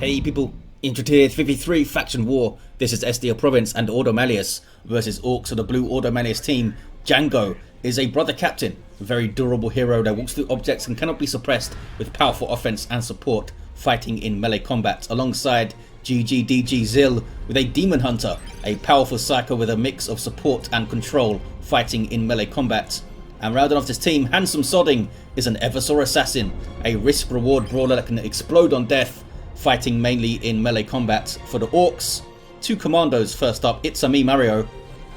Hey people, Injured here, 53 Faction War. This is Estia Province and Ordo Malleus versus Orcs of the blue Ordo Malleus team. Django is a brother captain, a very durable hero that walks through objects and cannot be suppressed with powerful offense and support, fighting in melee combat, alongside ddgd Zill with a Daemonhunter, a powerful psycho with a mix of support and control, fighting in melee combat. And rounding off this team, handsome Sodding is an Eversor assassin, a risk-reward brawler that can explode on death, fighting mainly in melee combat. For the Orcs, two Commandos. First up, ItsAMeMario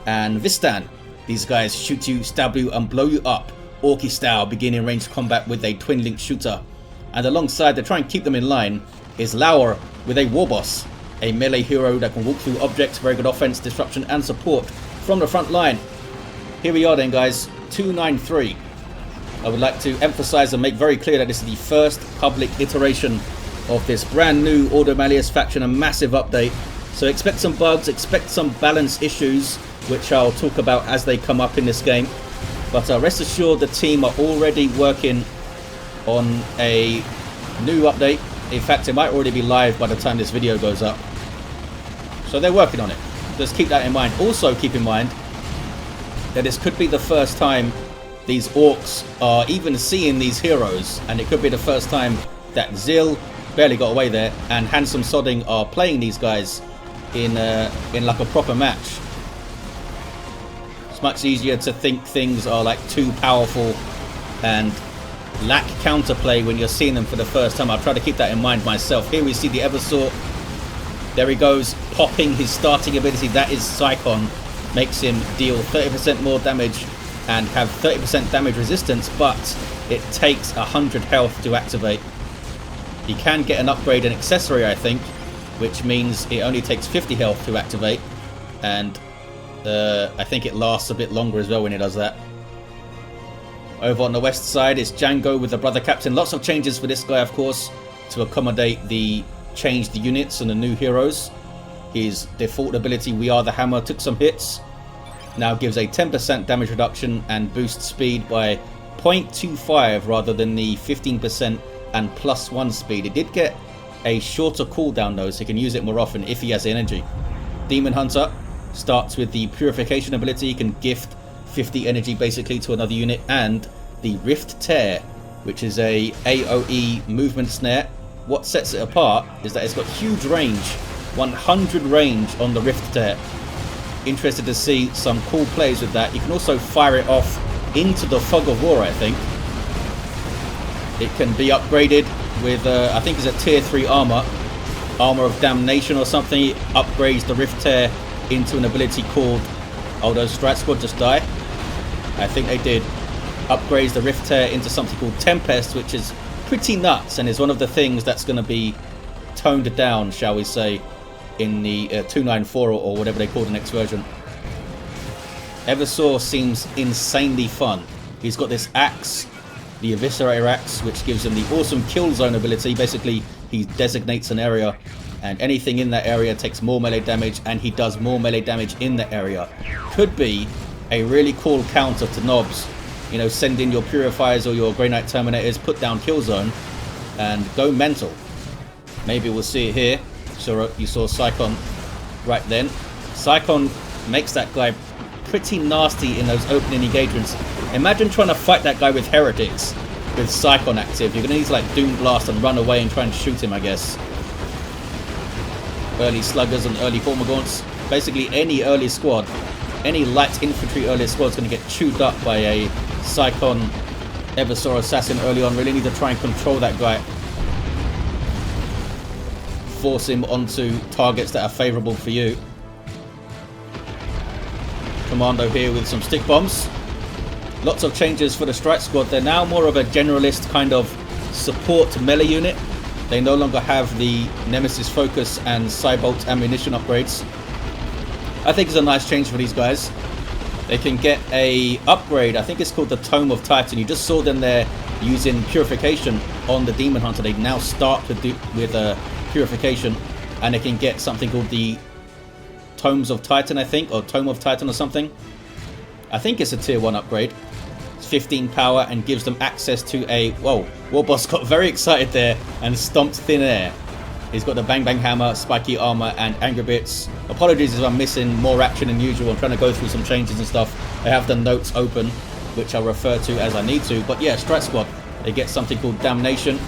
and Vistan. These guys shoot you, stab you and blow you up, Orky style, beginning ranged combat with a twin link shooter. And alongside, to try and keep them in line, is Laurr with a Warboss, a melee hero that can walk through objects, very good offense, disruption and support from the front line. Here we are then guys, 293. I would like to emphasize and make very clear that this is the first public iteration of this brand new Ordo Malleus faction, a massive update. So expect some bugs, expect some balance issues, which I'll talk about as they come up in this game. But rest assured the team are already working on a new update. In fact, it might already be live by the time this video goes up. So they're working on it. Just keep that in mind. Also keep in mind that this could be the first time these Orcs are even seeing these heroes. And it could be the first time that Zill, barely got away there, and handsome Sodding are playing these guys in like a proper match. It's much easier to think things are like too powerful and lack counterplay when you're seeing them for the first time. I'll try to keep that in mind myself. Here we see the Eversor. There he goes, popping his starting ability. That is Psychon. Makes him deal 30% more damage and have 30% damage resistance, but it takes 100 health to activate. He can get an upgrade and accessory, I think, which means it only takes 50 health to activate, and I think it lasts a bit longer as well when it does that. Over on the west side is Django with the brother captain. Lots of changes for this guy, of course, to accommodate the changed units and the new heroes. His default ability, We Are the Hammer, took some hits. Now gives a 10% damage reduction and boosts speed by 0.25 rather than the 15% and +1 speed. It did get a shorter cooldown though, so he can use it more often if he has energy. Daemonhunter starts with the Purification ability. He can gift 50 energy basically to another unit, and the Rift Tear, which is a AoE movement snare. What sets it apart is that it's got huge range, 100 range on the Rift Tear. Interested to see some cool plays with that. You can also fire it off into the Fog of War, I think. It can be upgraded with, I think it's a tier 3 armor. Armor of Damnation or something. It upgrades the Rift Tear into an ability called... Oh, those Strike Squad just die? I think they did. Upgrades the Rift Tear into something called Tempest, which is pretty nuts and is one of the things that's going to be toned down, shall we say, in the 294 or whatever they call the next version. Eversor seems insanely fun. He's got this axe, the Eviscerator axe, which gives him the awesome kill zone ability. Basically, he designates an area and anything in that area takes more melee damage, and he does more melee damage in the area. Could be a really cool counter to Knobs. You know, send in your Purifiers or your Grey Knight Terminators, put down kill zone and go mental. Maybe we'll see it here. So you saw Psychon right then. Psychon makes that guy pretty nasty in those opening engagements. Imagine trying to fight that guy with Heretics with Psychon active. You're going to need to like Doom Blast and run away and try and shoot him, I guess. Early Sluggers and early Formagaunts. Basically any early squad, any light infantry early squad is going to get chewed up by a Psychon Eversor assassin early on. Really need to try and control that guy. Force him onto targets that are favourable for you. Commando here with some stick bombs. Lots of changes for the Strike Squad. They're now more of a generalist kind of support melee unit. They no longer have the Nemesis Focus and Cybolt ammunition upgrades. I think it's a nice change for these guys. They can get a upgrade. I think it's called the Tome of Titan. You just saw them there using Purification on the Daemonhunter. They now start with Purification, and they can get something called the Tomes of Titan, I think, or Tome of Titan or something. I think it's a tier 1 upgrade. It's 15 power and gives them access to a... Whoa, Warboss got very excited there and stomped thin air. He's got the Bang Bang Hammer, Spiky Armor, and Angry Bits. Apologies if I'm missing more action than usual. I'm trying to go through some changes and stuff. I have the notes open, which I'll refer to as I need to. But yeah, Strike Squad, they get something called Damnation,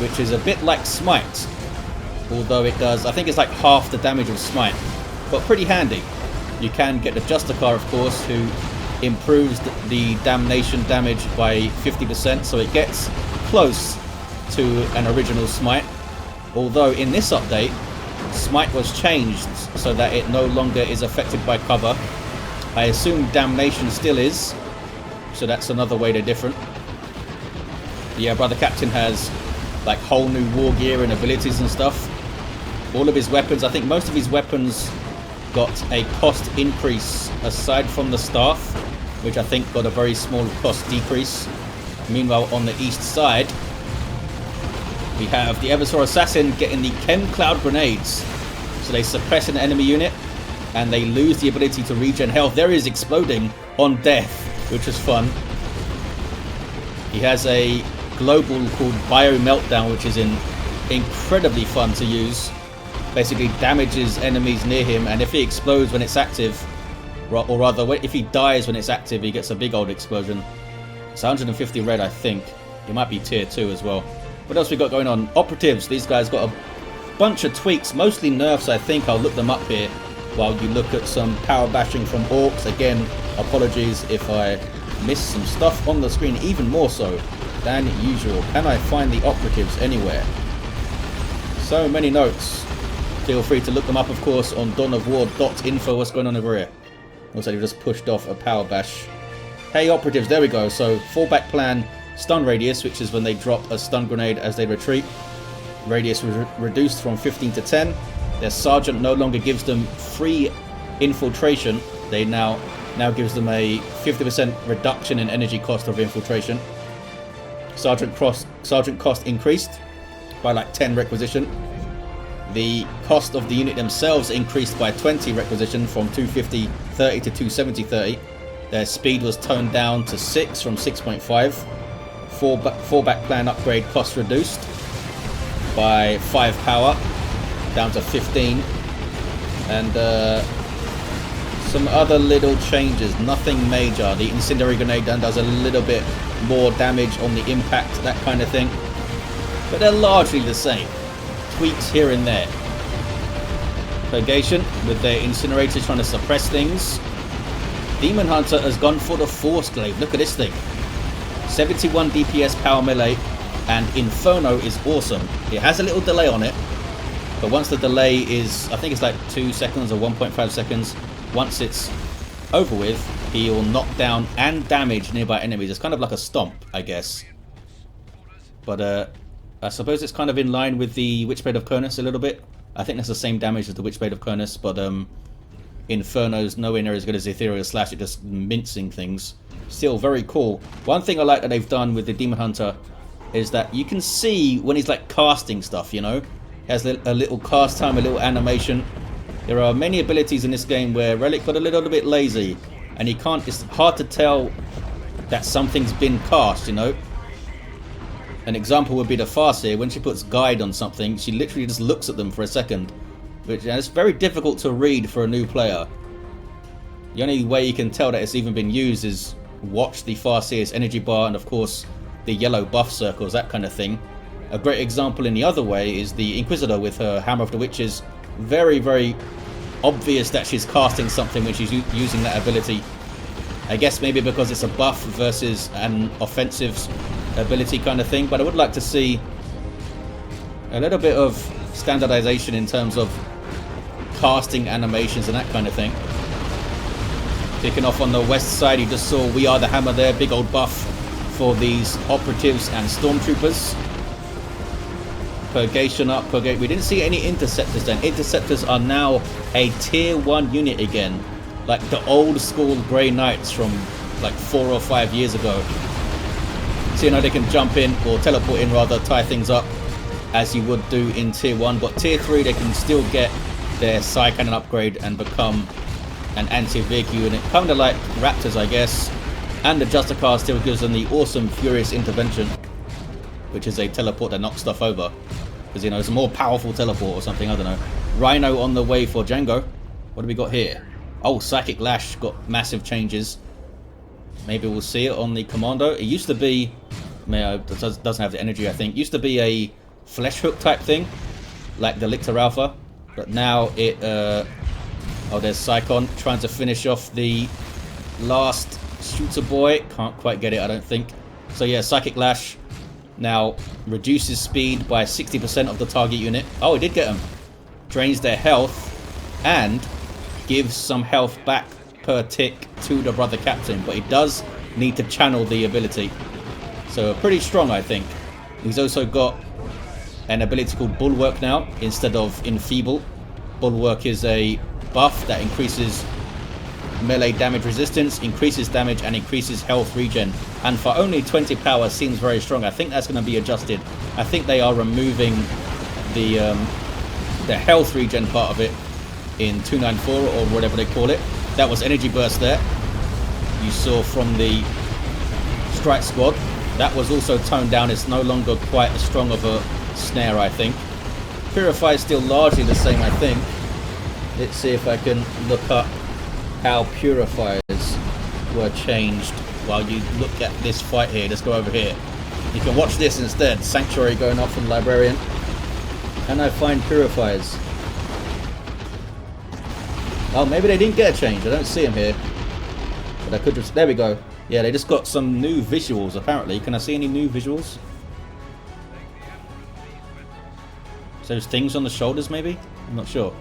which is a bit like Smite. Although it does, I think it's like half the damage of Smite. But pretty handy. You can get the Justicar, of course, who improves the Damnation damage by 50%. So it gets close to an original Smite. Although in this update, Smite was changed so that it no longer is affected by cover. I assume Damnation still is, so that's another way they're different. Yeah, Brother Captain has like whole new war gear and abilities and stuff. All of his weapons, I think most of his weapons got a cost increase aside from the staff, which I think got a very small cost decrease. Meanwhile, on the east side, we have the Eversor Assassin getting the Chem Cloud Grenades. So they suppress an enemy unit and they lose the ability to regen health. There is exploding on death, which is fun. He has a global called Bio Meltdown, which is incredibly fun to use. Basically damages enemies near him, and if he explodes when it's active, or rather if he dies when it's active, he gets a big old explosion. It's 150 red, I think. He might be tier 2 as well. What else we got going on? Operatives, these guys got a bunch of tweaks, mostly nerfs I think. I'll look them up here while you look at some power bashing from Orks. Again, apologies if I miss some stuff on the screen, even more so than usual. Can I find the operatives anywhere? So many notes. Feel free to look them up, of course, on dawnofwar.info. What's going on over here? Looks like they've just pushed off a power bash. Hey, operatives, there we go. So, fallback plan. Stun radius, which is when they drop a stun grenade as they retreat. Radius was reduced from 15 to 10. Their sergeant no longer gives them free infiltration. They now gives them a 50% reduction in energy cost of infiltration. Sergeant cost increased by like 10 requisition. The cost of the unit themselves increased by 20 requisition from 250-30 to 270-30. Their speed was toned down to 6 from 6.5. Fallback plan upgrade cost reduced by 5 power down to 15, and some other little changes, nothing major. The incendiary grenade gun does a little bit more damage on the impact, that kind of thing, but they're largely the same. Tweaks here and there. Purgation with their incinerators trying to suppress things. Daemonhunter has gone for the Force Glaive. Look at this thing. 71 DPS power melee, and Inferno is awesome. It has a little delay on it, but once the delay is, I think it's like 2 seconds or 1.5 seconds, once it's over with, he will knock down and damage nearby enemies. It's kind of like a stomp, I guess. But I suppose it's kind of in line with the Witchblade of Kurnus a little bit. I think that's the same damage as the Witchblade of Kurnus, but Inferno's nowhere near as good as Ethereal Slash. It just mincing things. Still very cool. One thing I like that they've done with the Daemonhunter is that you can see when he's like casting stuff, you know. He has a little cast time, a little animation. There are many abilities in this game where Relic got a little bit lazy, and it's hard to tell that something's been cast, you know. An example would be the Farseer. When she puts guide on something, she literally just looks at them for a second, which is very difficult to read for a new player. The only way you can tell that it's even been used is watch the Farseer's energy bar and of course the yellow buff circles, that kind of thing. A great example in the other way is the Inquisitor with her Hammer of the Witches. Very, very obvious that she's casting something when she's using that ability. I guess maybe because it's a buff versus an offensive ability kind of thing, but I would like to see a little bit of standardization in terms of casting animations and that kind of thing. Kicking off on the west side, you just saw We Are the Hammer there, big old buff for these operatives and stormtroopers. Purgation up, Purgate. We didn't see any interceptors then. Interceptors are now a tier 1 unit again, like the old school Grey Knights from like 4 or 5 years ago. So you know they can jump in, or teleport in rather, tie things up as you would do in tier 1, but tier 3 they can still get their Psy Cannon upgrade and become an anti-vehicle unit, kind of like Raptors I guess. And the Justicar still gives them the awesome Furious Intervention, which is a teleport that knocks stuff over. Because, you know, it's a more powerful teleport or something, I don't know. Rhino on the way for Django. What do we got here? Oh, Psychic Lash got massive changes. Maybe we'll see it on the Kommando. It used to be... It doesn't have the energy, I think. It used to be a Flesh Hook type thing. Like the Lictor Alpha. But now it... oh, there's Psychon trying to finish off the last shooter boy. Can't quite get it, I don't think. So yeah, Psychic Lash now reduces speed by 60% of the target unit. Oh, it did get them. Drains their health and gives some health back per tick to the brother captain. But he does need to channel the ability. So pretty strong, I think. He's also got an ability called Bulwark now instead of Enfeeble. Bulwark is a buff that increases melee damage resistance, increases damage, and increases health regen. And for only 20 power seems very strong. I think that's going to be adjusted. I think they are removing the health regen part of it in 294 or whatever they call it. That was Energy Burst there. You saw from the Strike Squad. That was also toned down. It's no longer quite as strong of a snare, I think. Purify is still largely the same, I think. Let's see if I can look up how purifiers were changed while you look at this fight here. Let's go over here. You can watch this instead. Sanctuary going off from Librarian. Can I find purifiers? Oh, maybe they didn't get a change. I don't see them here. But I could just... There we go. Yeah, they just got some new visuals, apparently. Can I see any new visuals? So there's things on the shoulders, maybe? I'm not sure.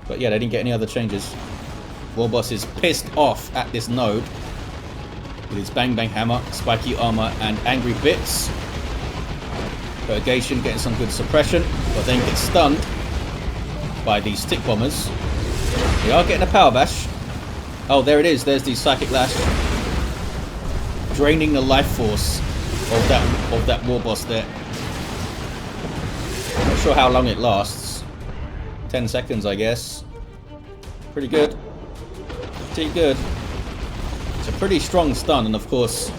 But yeah, they didn't get any other changes. Warboss is pissed off at this node with his Bang Bang Hammer, Spiky Armor, and Angry Bits. Purgation getting some good suppression, but then gets stunned by these Stick Bombers. They are getting a Power Bash. Oh, there it is. There's the Psychic Lash. Draining the life force of that Warboss there. Not sure how long it lasts. 10 seconds, I guess. Pretty good. Pretty good. It's a pretty strong stun, and of course,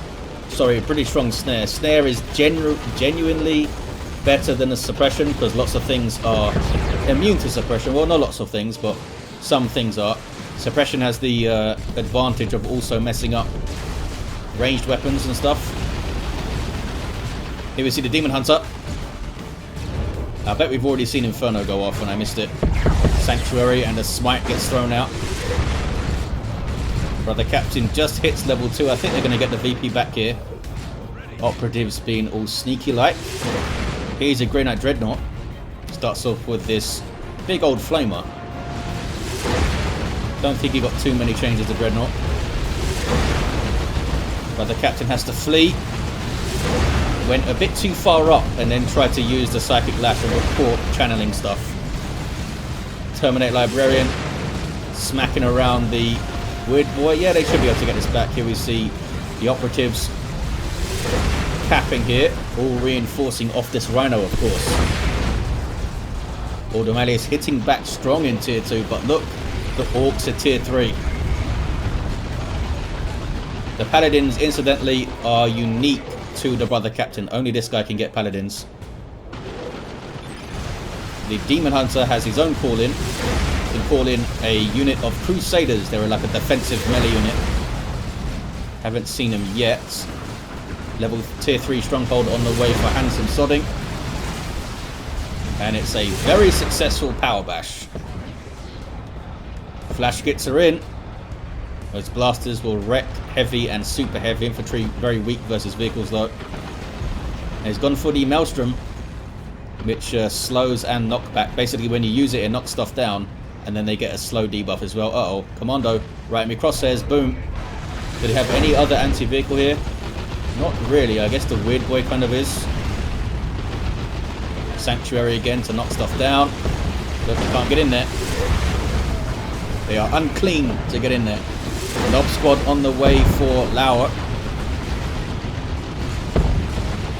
sorry, a pretty strong snare. Snare is genuinely better than a suppression, because lots of things are immune to suppression. Well, not lots of things, but some things are. Suppression has the advantage of also messing up ranged weapons and stuff. Here we see the Daemonhunter. I bet we've already seen Inferno go off and I missed it. Sanctuary, and the Smite gets thrown out. Brother Captain just hits level 2. I think they're going to get the VP back here. Operatives being all sneaky like. Here's a Grey Knight Dreadnought. Starts off with this big old flamer. Don't think he got too many changes to Dreadnought. Brother Captain has to flee. Went a bit too far up and then tried to use the Psychic Lash and report channeling stuff. Terminate Librarian. Smacking around the Weird Boy. Yeah, they should be able to get this back. Here we see the Operatives capping here. All reinforcing off this Rhino, of course. Ordo Malleus hitting back strong in Tier 2, but look, the Orks are Tier 3. The Paladins, incidentally, are unique to the Brother Captain. Only this guy can get Paladins. The Daemonhunter has his own call-in. You can call in a unit of Crusaders. They're like a defensive melee unit. Haven't seen them yet. Level Tier 3 Stronghold on the way for Handsome Sodding. And it's a very successful Power Bash. Flash kits are in. Those blasters will wreck heavy and super heavy infantry. Very weak versus vehicles though. And he's gone for the Maelstrom, which slows and knockback. Basically when you use it, it knocks stuff down, and then they get a slow debuff as well. Uh-oh. Kommando right in my crosshairs. Boom. Did he have any other anti-vehicle here? Not really. I guess the Weird Boy kind of is. Sanctuary again to knock stuff down. Look, you can't get in there. They are unclean to get in there. Nob Squad on the way for Laurr.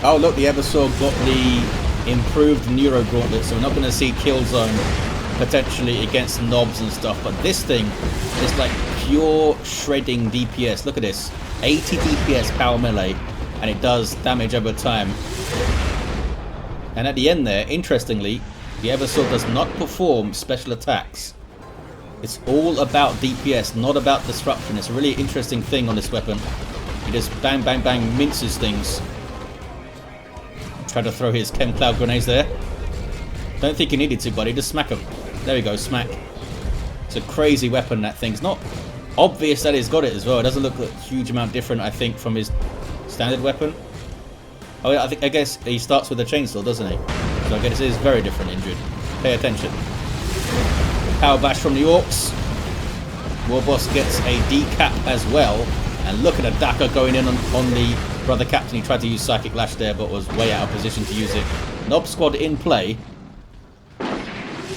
Oh look, the Eversor got the improved Neuro Gauntlet, so we're not going to see kill zone potentially against knobs and stuff, but this thing is like pure shredding DPS. Look at this, 80 DPS power melee, and it does damage over time. And at the end there, interestingly, the Eversor does not perform special attacks. It's all about DPS, not about disruption. It's a really interesting thing on this weapon. He just bang, bang, bang, minces things. Try to throw his Chem Cloud grenades there. Don't think he needed to, buddy. Just smack him. There we go, smack. It's a crazy weapon, that thing. It's not obvious that he's got it as well. It doesn't look a huge amount different, I think, from his standard weapon. Oh yeah, I guess he starts with a chainsaw, doesn't he? So I guess it is very different injured. Pay attention. Power bash from the Orks. Warboss gets a decap as well. And look at a Daka going in on the brother captain. He tried to use Psychic Lash there, but was way out of position to use it. Nob squad in play.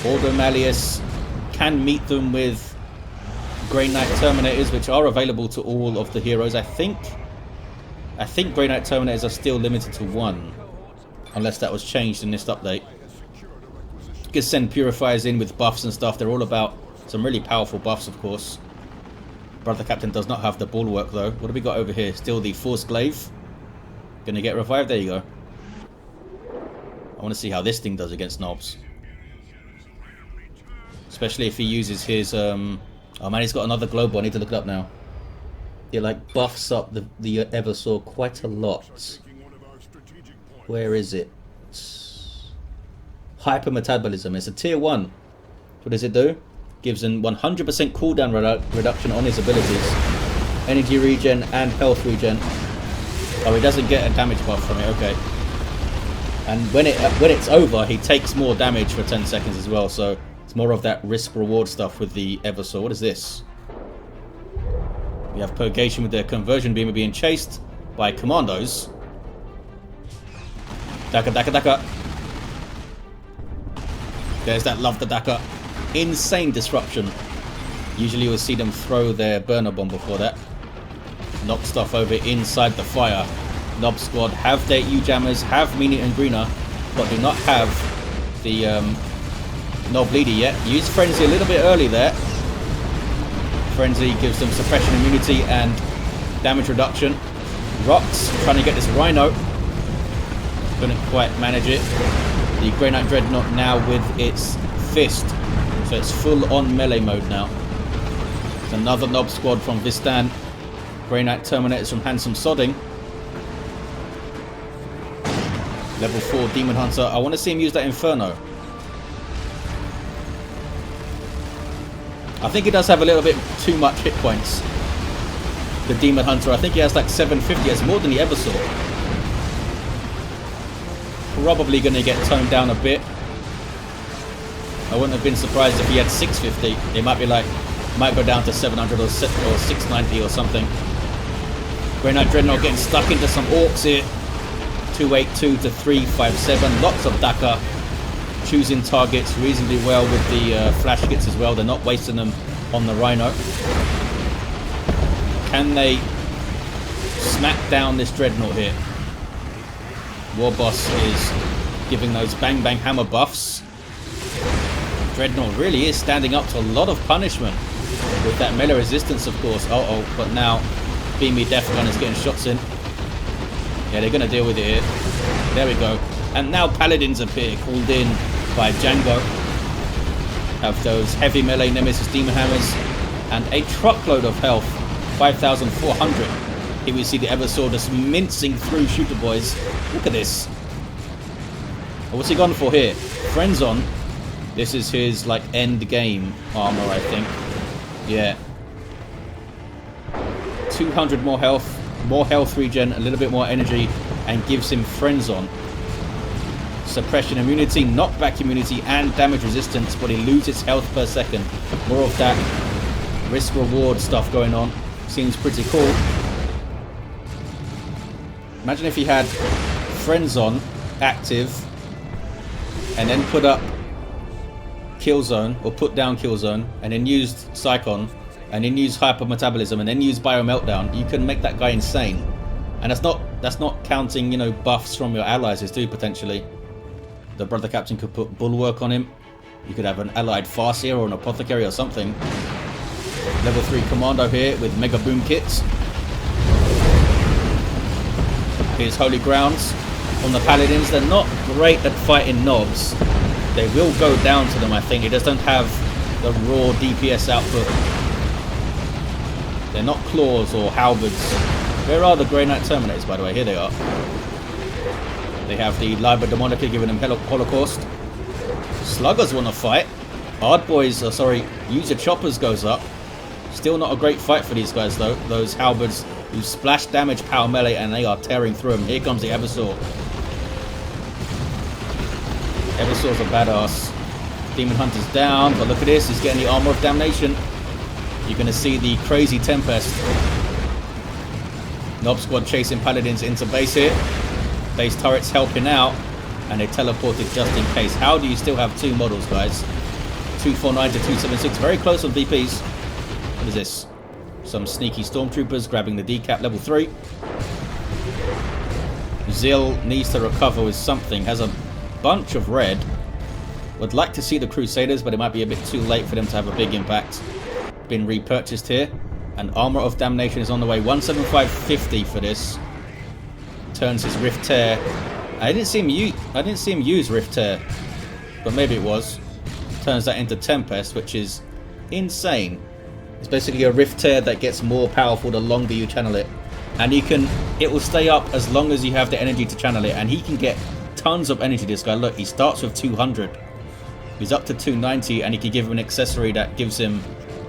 Ordo Malleus can meet them with Grey Knight Terminators, which are available to all of the heroes. I think Grey Knight Terminators are still limited to 1, unless that was changed in this update. You can send Purifiers in with buffs and stuff. They're all about some really powerful buffs, of course. Brother Captain does not have the bulwark though. What have we got over here? Still the Force Glaive. Gonna get revived. There you go. I want to see how this thing does against Nobs. Especially if he uses his... oh man, he's got another global. I need to look it up now. It like buffs up the Eversor quite a lot. Where is it? Hypermetabolism. It's a tier 1. What does it do? Gives him 100% cooldown reduction on his abilities. Energy regen and health regen. Oh, he doesn't get a damage buff from it. Okay. And when it's over, he takes more damage for 10 seconds as well. So it's more of that risk-reward stuff with the Eversor. What is this? We have Purgation with their conversion beam being chased by commandos. Daka, Daka, Daka. There's that love the Daka. Insane disruption. Usually you'll see them throw their burner bomb before that. Knock stuff over inside the fire. Nob squad have their U-jammers, have Meaning and Greener, but do not have the Nob leader yet. Use Frenzy a little bit early there. Frenzy gives them suppression immunity and damage reduction. Rocks trying to get this Rhino. Couldn't quite manage it. The Grey Knight Dreadnought now with its fist. So it's full on melee mode now. It's another Nob squad from Vistan. Grey Knight Terminators from Handsome Sodding. Level 4 Daemonhunter. I want to see him use that Inferno. I think he does have a little bit too much hit points. The Daemonhunter. I think he has like 750. It's more than the Eversor. Probably going to get toned down a bit. I wouldn't have been surprised if he had 650. It might be like, might go down to 700 or 690 or something. Grey Knight Dreadnought getting stuck into some Orks here. 282 to 357. Lots of Daka. Choosing targets reasonably well with the flash hits as well. They're not wasting them on the Rhino. Can they smack down this Dreadnought here? Warboss is giving those bang bang hammer buffs. Dreadnought really is standing up to a lot of punishment with that melee resistance, of course. Uh-oh, but now Beamy Death Gun is getting shots in. Yeah, they're going to deal with it here. There we go. And now Paladins appear, called in by Django. Have those heavy melee Nemesis Demon Hammers and a truckload of health, 5,400. Here we see the Eversor just mincing through Shooter Boys. Look at this. What's he gone for here? Friends on. This is his like end game armor, I think. Yeah. 200 more health regen, a little bit more energy, and gives him Friends on. Suppression immunity, knockback immunity, and damage resistance, but he loses health per second. More of that risk-reward stuff going on. Seems pretty cool. Imagine if he had Friends on active, and then put up Killzone, or put down Killzone, and then used Psychon, and then use Hypermetabolism, and then use Bio Meltdown. You can make that guy insane. And that's not counting, you know, buffs from your allies too, potentially. The Brother Captain could put Bulwark on him. You could have an allied Farseer or an Apothecary or something. Level 3 Kommando here with Mega Boom Kits. Here's Holy Grounds. on the paladins. They're not great at fighting knobs. They will go down to them, I think. It just don't have the raw DPS output. They're not claws or halberds. Where are the Grey Knight Terminators, by the way? Here they are. They have the Liber Demonica giving them Holocaust. Sluggers want to fight. Hard Boys, User Choppers goes up. Still not a great fight for these guys, though. Those halberds who splash damage power melee, and they are tearing through them. Here comes the Eversor. Eversor's a badass. Daemonhunter's down, but look at this. He's getting the Armor of Damnation. You're going to see the crazy Tempest. Nob Squad chasing Paladins into base here. Base turrets helping out, and they teleported just in case. How do you still have two models, guys? 249 to 276, very close on VPs. What is this? Some sneaky Stormtroopers grabbing the decap, level 3. Zill needs to recover with something, has a bunch of red. Would like to see the Crusaders, but it might be a bit too late for them to have a big impact. Been repurchased here, and Armor of Damnation is on the way. 175.50 for this. Turns his Rift Tear. I didn't see him use Rift Tear, but maybe it was. Turns that into Tempest, which is insane. It's basically a Rift Tear that gets more powerful the longer you channel it, and it will stay up as long as you have the energy to channel it. And he can get tons of energy. This guy, look, he starts with 200. He's up to 290, and you can give him an accessory that gives him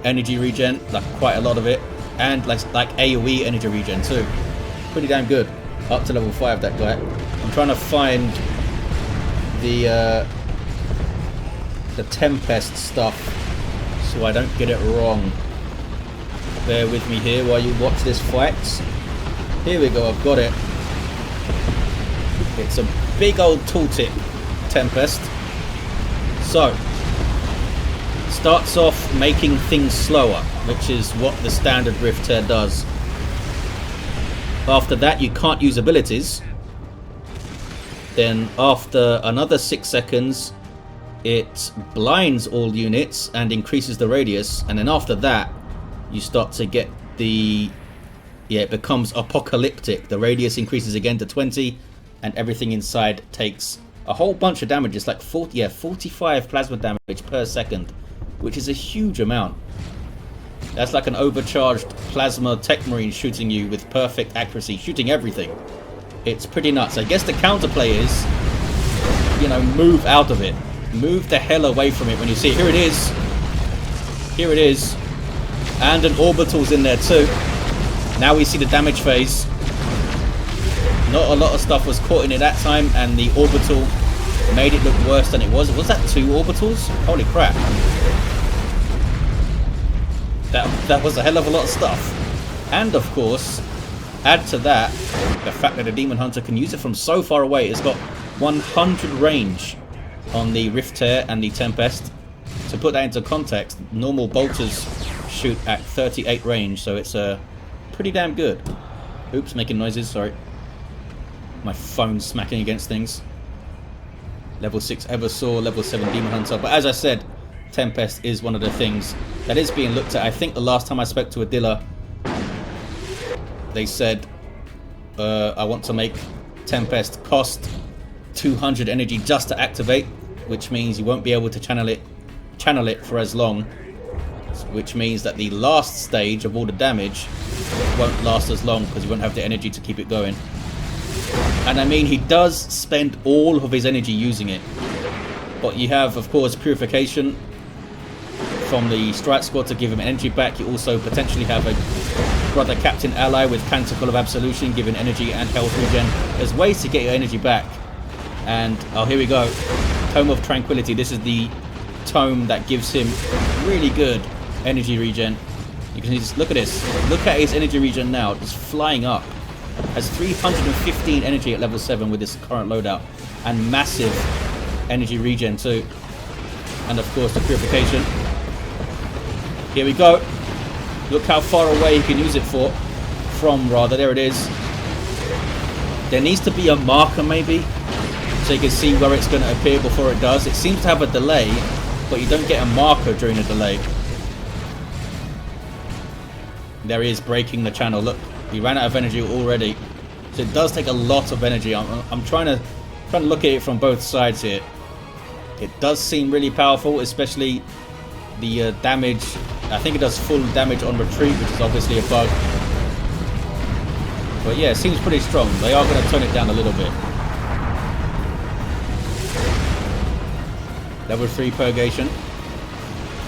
energy regen, like quite a lot of it, and like AoE energy regen too. Pretty damn good. Up to level 5, that guy. I'm trying to find the Tempest stuff so I don't get it wrong. Bear with me here while you watch this fight. Here we go, I've got it. It's a big old tooltip Tempest. So, starts off making things slower, which is what the standard Rift Tear does. After that, you can't use abilities. Then after another 6 seconds, it blinds all units and increases the radius. And then after that, you start to get the... yeah, it becomes apocalyptic. The radius increases again to 20, and everything inside takes a whole bunch of damage. It's like 45 plasma damage per second, which is a huge amount. That's like an overcharged plasma tech marine shooting you with perfect accuracy, shooting everything. It's pretty nuts. I guess the counterplay is, you know, move out of it. Move the hell away from it when you see it. Here it is. Here it is. And an orbital's in there too. Now we see the damage phase. Not a lot of stuff was caught in it that time, and the orbital made it look worse than it was. Was that 2 orbitals? Holy crap. That was a hell of a lot of stuff. And of course, add to that the fact that the Daemonhunter can use it from so far away. It's got 100 range on the Rift Tear and the Tempest. To put that into context, normal bolters shoot at 38 range, so it's pretty damn good. Oops, making noises, sorry. My phone's smacking against things. Level 6 Eversor, level 7 Daemonhunter. But as I said, Tempest is one of the things that is being looked at. I think the last time I spoke to a dealer, they said, I want to make Tempest cost 200 energy just to activate, which means you won't be able to channel it for as long, which means that the last stage of all the damage won't last as long because you won't have the energy to keep it going. And I mean, he does spend all of his energy using it, but you have, of course, Purification from the Strike Squad to give him energy back. You also potentially have a Brother Captain ally with Canticle of Absolution giving energy and health regen. There's ways to get your energy back. And, oh, here we go. Tome of Tranquility. This is the tome that gives him really good energy regen. You can just look at this. Look at his energy regen now. It's flying up. Has 315 energy at level 7 with this current loadout. And massive energy regen too. And of course the Purification. Here we go. Look how far away you can use it from, rather. There it is. There needs to be a marker maybe, so you can see where it's going to appear before it does. It seems to have a delay, but you don't get a marker during the delay. There he is breaking the channel. Look, he ran out of energy already. So it does take a lot of energy. I'm trying to look at it from both sides here. It does seem really powerful, especially the damage. I think it does full damage on retreat, which is obviously a bug. But yeah, it seems pretty strong. They are going to tone it down a little bit. Level 3 Purgation.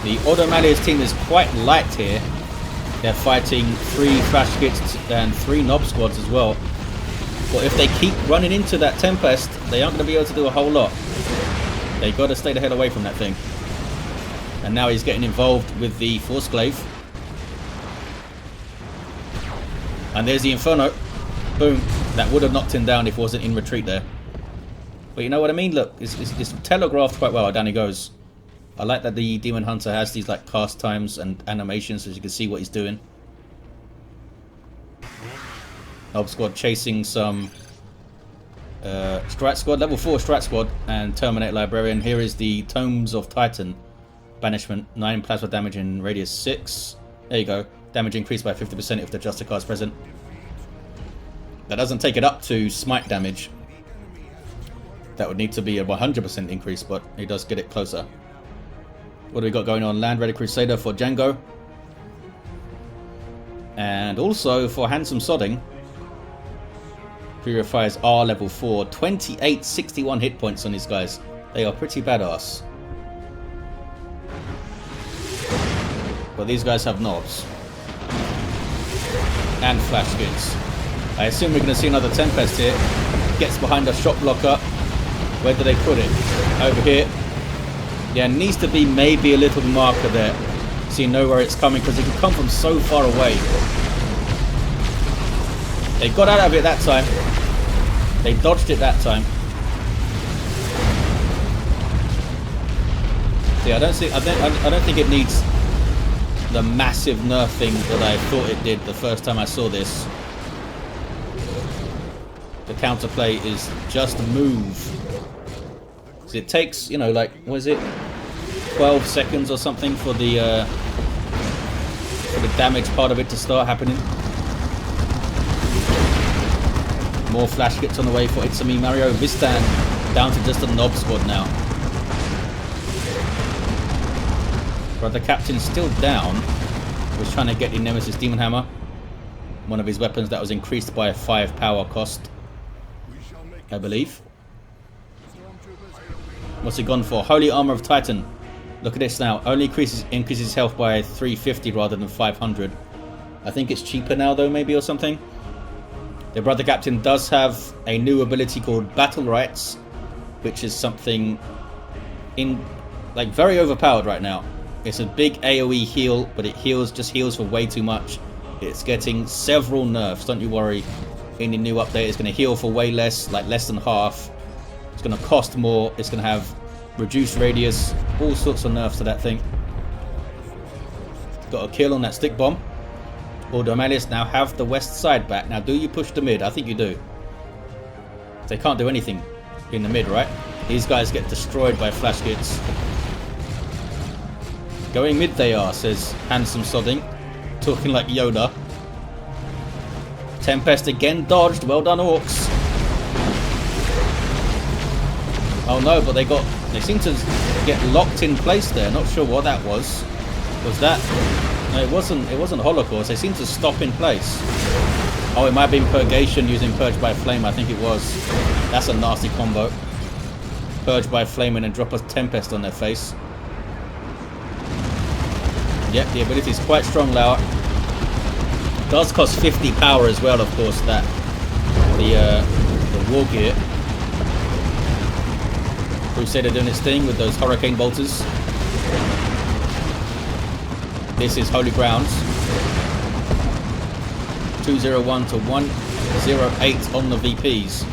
The Ordo Malleus team is quite light here. They're fighting 3 Flash Kits and 3 Knob Squads as well. But if they keep running into that Tempest, they aren't going to be able to do a whole lot. They got to stay the hell away from that thing. And now he's getting involved with the Forceglaive. And there's the Inferno. Boom. That would have knocked him down if it wasn't in retreat there. But you know what I mean? Look, it's telegraphed quite well. Down he goes. I like that the Daemonhunter has these like cast times and animations so you can see what he's doing. Knob Squad chasing some Strat Squad, level 4 Strat Squad and Terminate Librarian. Here is the Tomes of Titan. Banishment, 9 plasma damage in radius 6. There you go. Damage increased by 50% if the Juster card is present. That doesn't take it up to smite damage. That would need to be a 100% increase, but it does get it closer. What do we got going on? Land Ready Crusader for Django. And also for Handsome Sodding. Purifiers are level 4. 28, 61 hit points on these guys. They are pretty badass. But these guys have knobs. And flash kits. I assume we're going to see another Tempest here. Gets behind a shot blocker. Where do they put it? Over here. Yeah, needs to be maybe a little marker there. So you know where it's coming, because it can come from so far away. They got out of it that time. They dodged it that time. See, I don't think it needs the massive nerf thing that I thought it did the first time I saw this. The counterplay is just move. So it takes, you know, like, what is it? 12 seconds or something for the damage part of it to start happening. More flash kits on the way for ItsAMeMario. Vistan down to just a Knob Squad now. But the captain's still down. Was trying to get the Nemesis Demon Hammer. One of his weapons that was increased by a 5 power cost, I believe. What's he gone for? Holy Armor of Titan. Look at this now. Only increases health by 350 rather than 500. I think it's cheaper now though, maybe, or something. The Brother Captain does have a new ability called Battle Rights, which is something like very overpowered right now. It's a big AoE heal, but it just heals for way too much. It's getting several nerfs, don't you worry. In the new update, it's going to heal for way less, like less than half. It's going to cost more. It's going to have reduced radius. All sorts of nerfs to that thing. Got a kill on that stick bomb. Ordo Malleus now have the west side back. Now, do you push the mid? I think you do. They can't do anything in the mid, right? These guys get destroyed by flash kits. Going mid they are, says Handsome Sodding. Talking like Yoda. Tempest again dodged. Well done, Orks. Oh no, but they seem to get locked in place there. Not sure what that was. Was that? No, it wasn't Holocaust. They seem to stop in place. Oh, it might have been Purgation using Purge by Flame. I think it was. That's a nasty combo. Purge by Flame and then drop a Tempest on their face. Yep, the ability is quite strong, Laurr. Does cost 50 power as well, of course, that the war gear. Crusader doing its thing with those Hurricane Bolters. This is Holy Grounds. 201 to 108 on the VPs.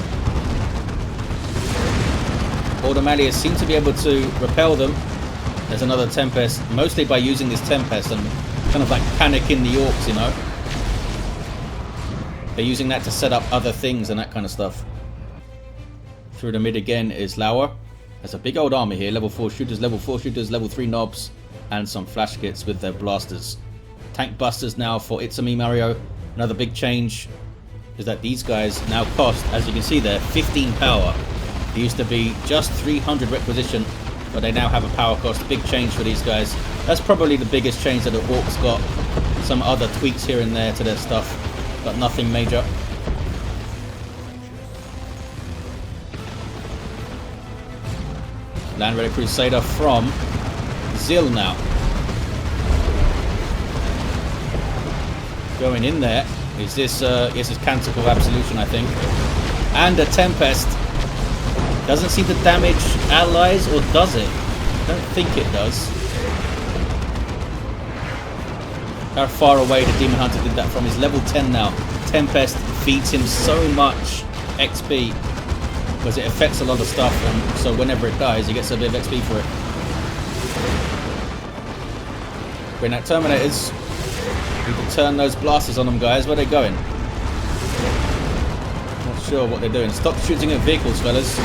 Ordo Malleus seem to be able to repel them. There's another Tempest, mostly by using this Tempest and kind of like panicking the Orcs, you know. They're using that to set up other things and that kind of stuff. Through the mid again is Laurr. There's a big old army here. Level 4 shooters, level 4 shooters, level 3 knobs, and some flash kits with their blasters. Tank busters now for ItsAMeMario. Another big change. is that these guys now cost, as you can see there, 15 power. It used to be just 300 requisition, but they now have a power cost. Big change for these guys. That's probably the biggest change that the Orcs got. Some other tweaks here and there to their stuff, but nothing major. Land Ready Crusader from Zilla now. Going in there. Is this Canticle Absolution, I think. And a Tempest. Doesn't seem to damage allies, or does it? I don't think it does. How far away the Daemonhunter did that from? He's level 10 now. Tempest feeds him so much XP because it affects a lot of stuff, and so whenever it dies, he gets a bit of XP for it. Green Knight Terminators. We can turn those blasters on them, guys. Where are they going? Not sure what they're doing. Stop shooting at vehicles, fellas.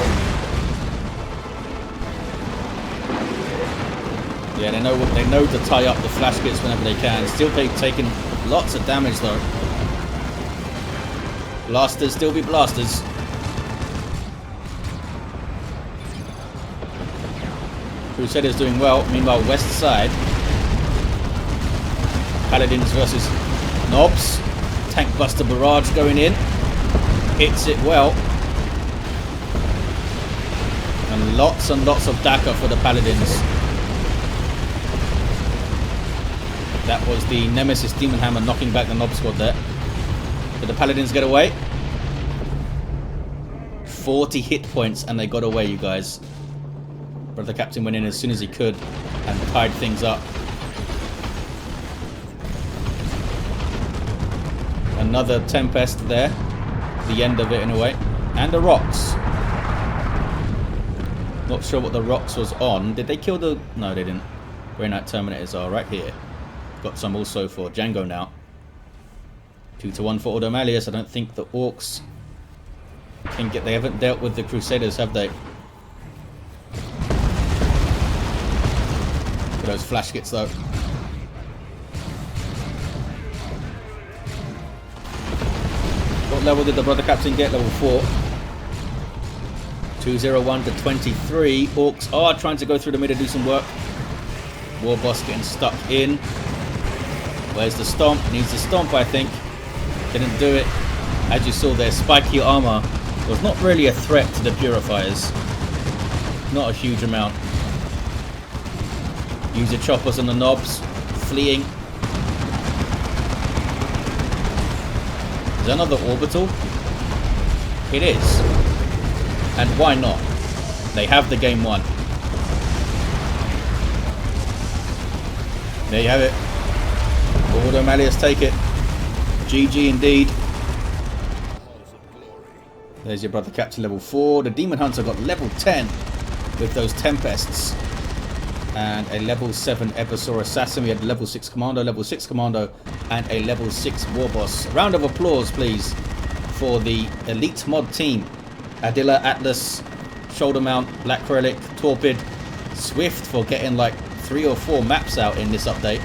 Yeah, they know to tie up the flash kits whenever they can. Still taking lots of damage though. Blasters still be blasters. Crusaders doing well. Meanwhile, west side. Paladins versus Knobs. Tank Buster Barrage going in. Hits it well. And lots of Daka for the Paladins. That was the Nemesis Demon Hammer knocking back the Knob squad there. Did the Paladins get away? 40 hit points and they got away, you guys. Brother Captain went in as soon as he could and tied things up. Another Tempest there. The end of it in a way. And the Rocks. Not sure what the Rocks was on. Did they kill the... No, they didn't. Grey Knight Terminators are right here. Got some also for Django now. 2-1 for Ordo Malleus. I don't think the Orcs can get... They haven't dealt with the Crusaders, have they? For those flash kits though. What level did the Brother Captain get? Level 4. 201 to 23. Orcs are trying to go through the middle, do some work. Warboss getting stuck in. Where's the stomp? Needs the stomp, I think. Didn't do it. As you saw there, spiky armor was not really a threat to the purifiers. Not a huge amount. Use your choppers on the Knobs. Fleeing. Is there another orbital? It is. And why not? They have the game won. There you have it. Ordo Malleus take it. GG indeed. There's your Brother Captain level 4. The Daemonhunter got level 10 with those Tempests. And a level 7 Eversor Assassin. We had level 6 Kommando, level 6 Kommando, and a level 6 Warboss. A round of applause, please, for the Elite Mod team. Adilla, Atlas, Shoulder Mount, Black Relic, Torpid, Swift for getting like 3 or 4 maps out in this update.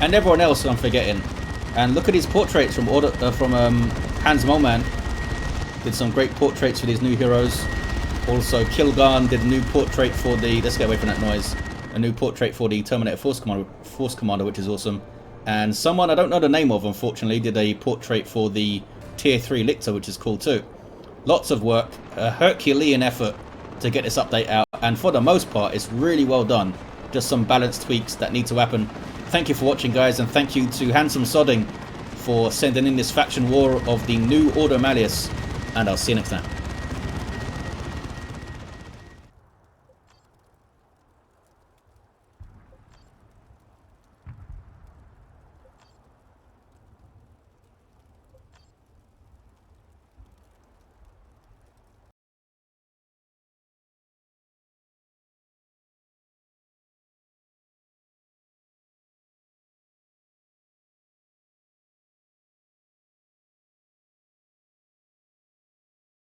And everyone else I'm forgetting. And look at these portraits from Hans Mollman. Did some great portraits for these new heroes. Also, Kilgarn did a new portrait for the... Let's get away from that noise. A new portrait for the Terminator Force Commander, which is awesome. And someone I don't know the name of, unfortunately, did a portrait for the Tier 3 Lictor, which is cool too. Lots of work. A Herculean effort to get this update out. And for the most part, it's really well done. Just some balance tweaks that need to happen. Thank you for watching, guys, and thank you to Handsome Sodding for sending in this faction war of the new Ordo Malleus. And I'll see you next time.